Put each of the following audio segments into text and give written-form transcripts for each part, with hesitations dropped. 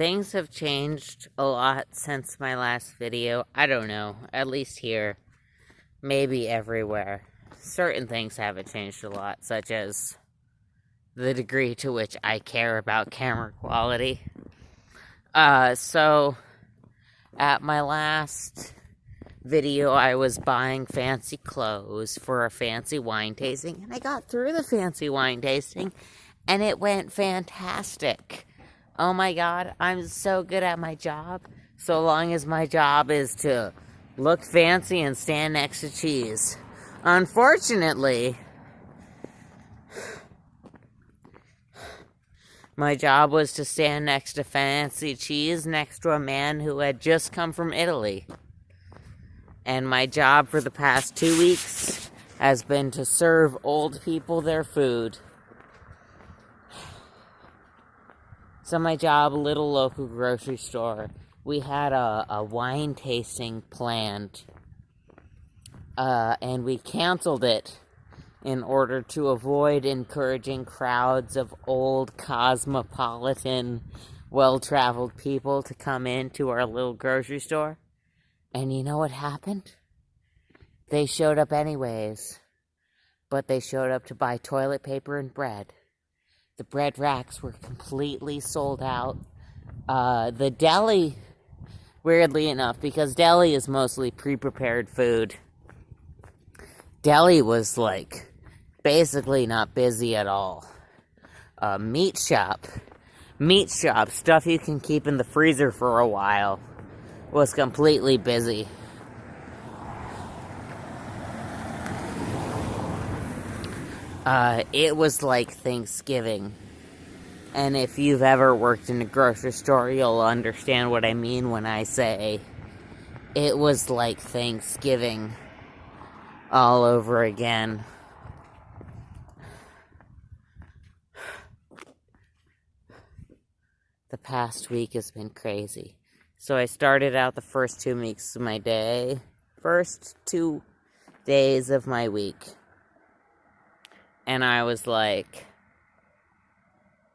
Things have changed a lot since my last video. I don't know, at least here, maybe everywhere. Certain things haven't changed a lot, such as the degree to which I care about camera quality. So, at my last video, I was buying fancy clothes for a fancy wine tasting, and I got through the fancy wine tasting, and it went fantastic. Oh my god, I'm so good at my job, so long as my job is to look fancy and stand next to cheese. Unfortunately, my job was to stand next to fancy cheese next to a man who had just come from Italy. And my job for the past 2 weeks has been to serve old people their food. So my job, a little local grocery store, we had a wine tasting planned. And we canceled it in order to avoid encouraging crowds of old, cosmopolitan, well-traveled people to come into our little grocery store. And you know what happened? They showed up anyways. But they showed up to buy toilet paper and bread. The bread racks were completely sold out. The deli, weirdly enough, because deli is mostly pre-prepared food, deli was basically not busy at all. Meat shop, stuff you can keep in the freezer for a while, was completely busy. It was like Thanksgiving. And if you've ever worked in a grocery store, you'll understand what I mean when I say it was like Thanksgiving all over again. The past week has been crazy. So I started out the first 2 weeks of my day, first 2 days of my week. And I was like,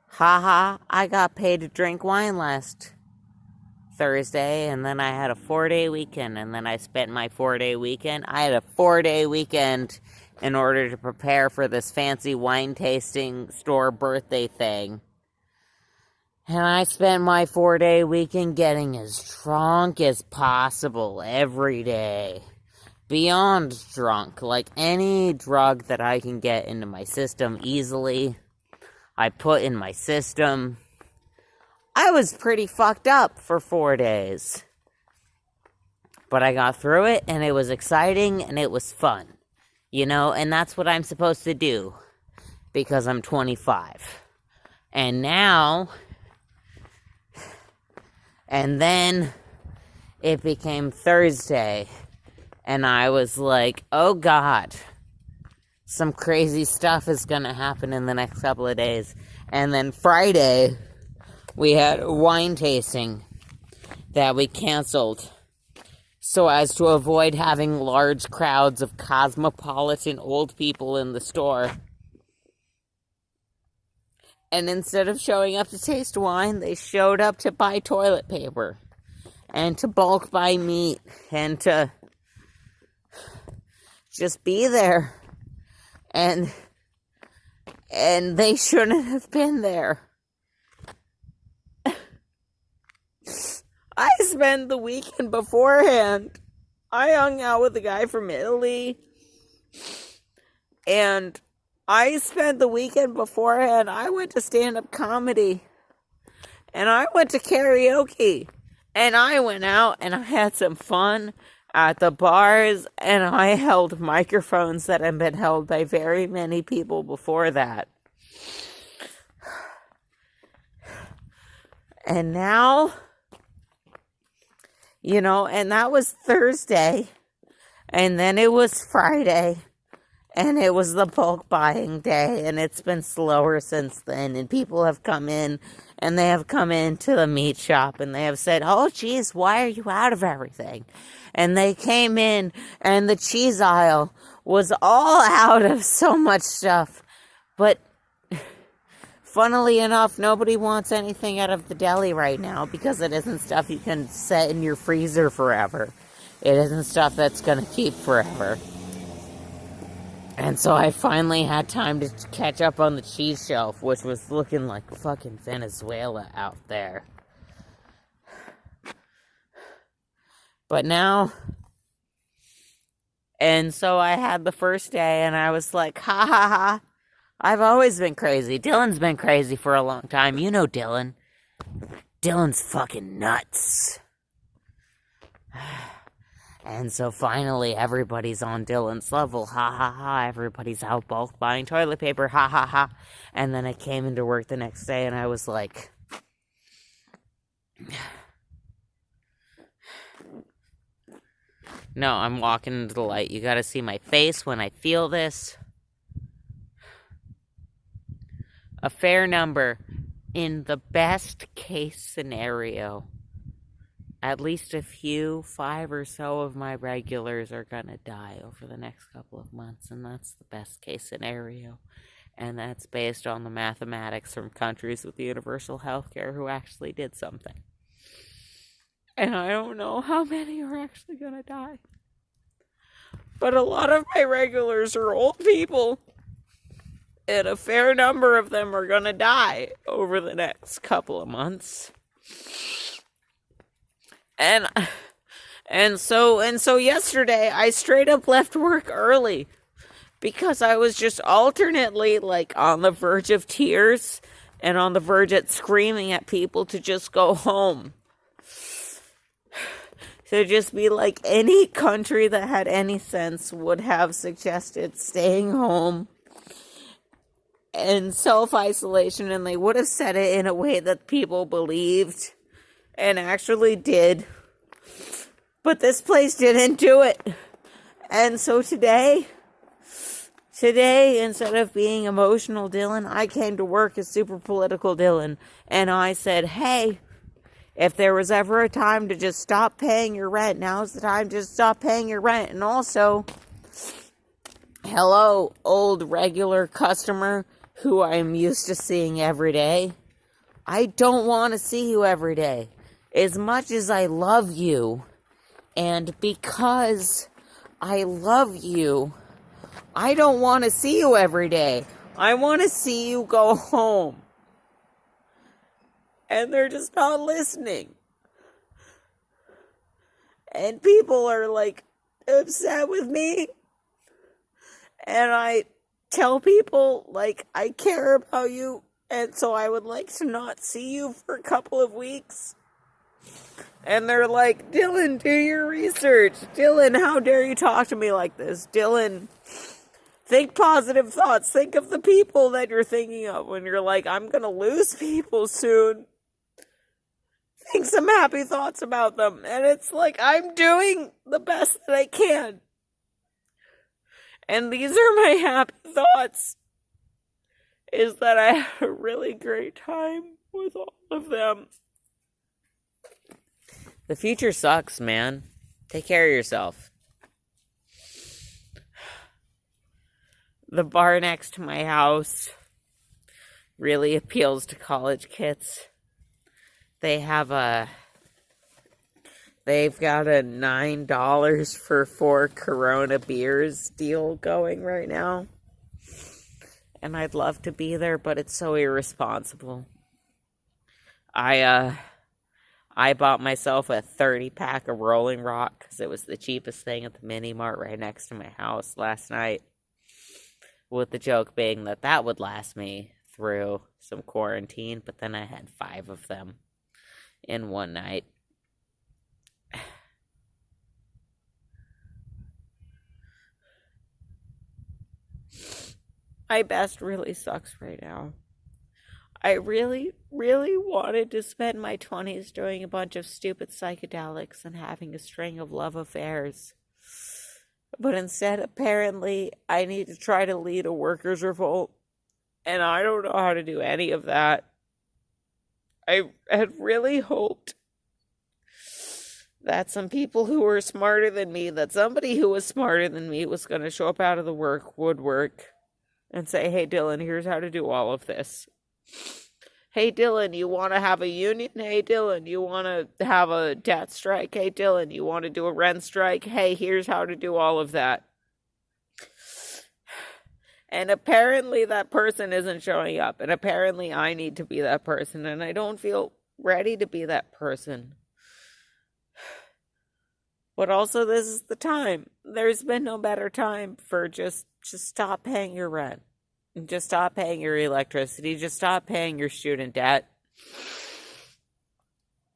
haha, I got paid to drink wine last Thursday, and then I had a 4-day weekend, and then I spent my 4-day weekend. I had a 4-day weekend in order to prepare for this fancy wine tasting store birthday thing. And I spent my 4-day weekend getting as drunk as possible every day. Beyond drunk, like any drug that I can get into my system easily, I put in my system. I was pretty fucked up for 4 days. But I got through it, and it was exciting, and it was fun. You know, and that's what I'm supposed to do, because I'm 25. And now, and then it became Thursday. And I was like, oh god, some crazy stuff is gonna happen in the next couple of days. And then Friday, we had a wine tasting that we canceled so as to avoid having large crowds of cosmopolitan old people in the store. And instead of showing up to taste wine, they showed up to buy toilet paper and to bulk buy meat and to just be there, and they shouldn't have been there. I spent the weekend beforehand. I hung out with a guy from Italy, and I spent the weekend beforehand. I went to stand-up comedy, and I went to karaoke, and I went out and I had some fun at the bars, and I held microphones that had been held by very many people before that. And now, you know, and that was Thursday, and then it was Friday, and it was the bulk buying day, and it's been slower since then, and people have come in, and they have come into the meat shop, and they have said, oh, geez, why are you out of everything? And they came in, and the cheese aisle was all out of so much stuff. But Funnily enough, nobody wants anything out of the deli right now because it isn't stuff you can set in your freezer forever. It isn't stuff that's going to keep forever. And so I finally had time to catch up on the cheese shelf, which was looking like fucking Venezuela out there. But now, and so I had the first day, and I was like, ha ha ha. I've always been crazy. Dylan's been crazy for a long time. You know Dylan. Dylan's fucking nuts. And so finally everybody's on Dylan's level. Ha ha ha. Everybody's out bulk buying toilet paper. Ha ha ha. And then I came into work the next day and I was like, no, I'm walking into the light. You gotta see my face when I feel this. A fair number, in the best case scenario, at least a few, 5 or so of my regulars are gonna die over the next couple of months, and that's the best case scenario. And that's based on the mathematics from countries with universal health care who actually did something. And I don't know how many are actually gonna die. But a lot of my regulars are old people. And a fair number of them are gonna die over the next couple of months. And so yesterday I straight up left work early because I was just alternately like on the verge of tears and on the verge at screaming at people to just go home. To just be like any country that had any sense would have suggested staying home and self-isolation, and they would have said it in a way that people believed and actually did. But this place didn't do it. And so today, instead of being emotional Dylan, I came to work as super political Dylan. And I said, hey, if there was ever a time to just stop paying your rent, now's the time to just stop paying your rent. And also, hello, old regular customer who I'm used to seeing every day. I don't want to see you every day. As much as I love you, and because I love you, I don't want to see you every day. I want to see you go home. And they're just not listening. And people are like upset with me. And I tell people, like, I care about you, and so I would like to not see you for a couple of weeks. And they're like, Dylan, do your research. Dylan, how dare you talk to me like this? Dylan, think positive thoughts. Think of the people that you're thinking of when you're like, I'm gonna lose people soon. Think some happy thoughts about them. And it's like, I'm doing the best that I can. And these are my happy thoughts, is that I had a really great time with all of them. The future sucks, man. Take care of yourself. The bar next to my house really appeals to college kids. They've got a $9 for 4 Corona beers deal going right now. And I'd love to be there, but it's so irresponsible. I bought myself a 30-pack of Rolling Rock because it was the cheapest thing at the mini mart right next to my house last night. With the joke being that would last me through some quarantine, but then I had 5 of them in one night. My best really sucks right now. I really, really wanted to spend my 20s doing a bunch of stupid psychedelics and having a string of love affairs. But instead, apparently, I need to try to lead a workers' revolt. And I don't know how to do any of that. I had really hoped that some people who were smarter than me, that somebody who was smarter than me was going to show up out of the woodwork and say, hey, Dylan, here's how to do all of this. Hey, Dylan, you want to have a union? Hey, Dylan, you want to have a debt strike? Hey, Dylan, you want to do a rent strike? Hey, here's how to do all of that. And apparently that person isn't showing up. And apparently I need to be that person. And I don't feel ready to be that person. But also, this is the time. There's been no better time for just stop paying your rent. Just stop paying your electricity. Just stop paying your student debt.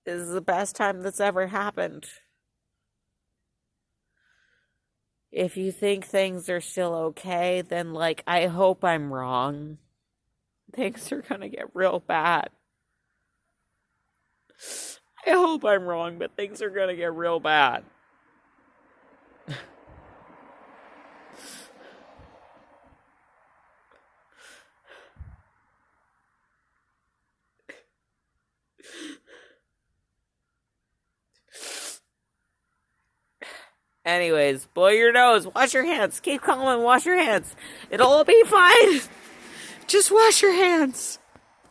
This is the best time that's ever happened. If you think things are still okay, then, like, I hope I'm wrong. Things are gonna get real bad. I hope I'm wrong, but things are gonna get real bad. Anyways, blow your nose, wash your hands, keep calm and wash your hands. It'll all be fine. Just wash your hands.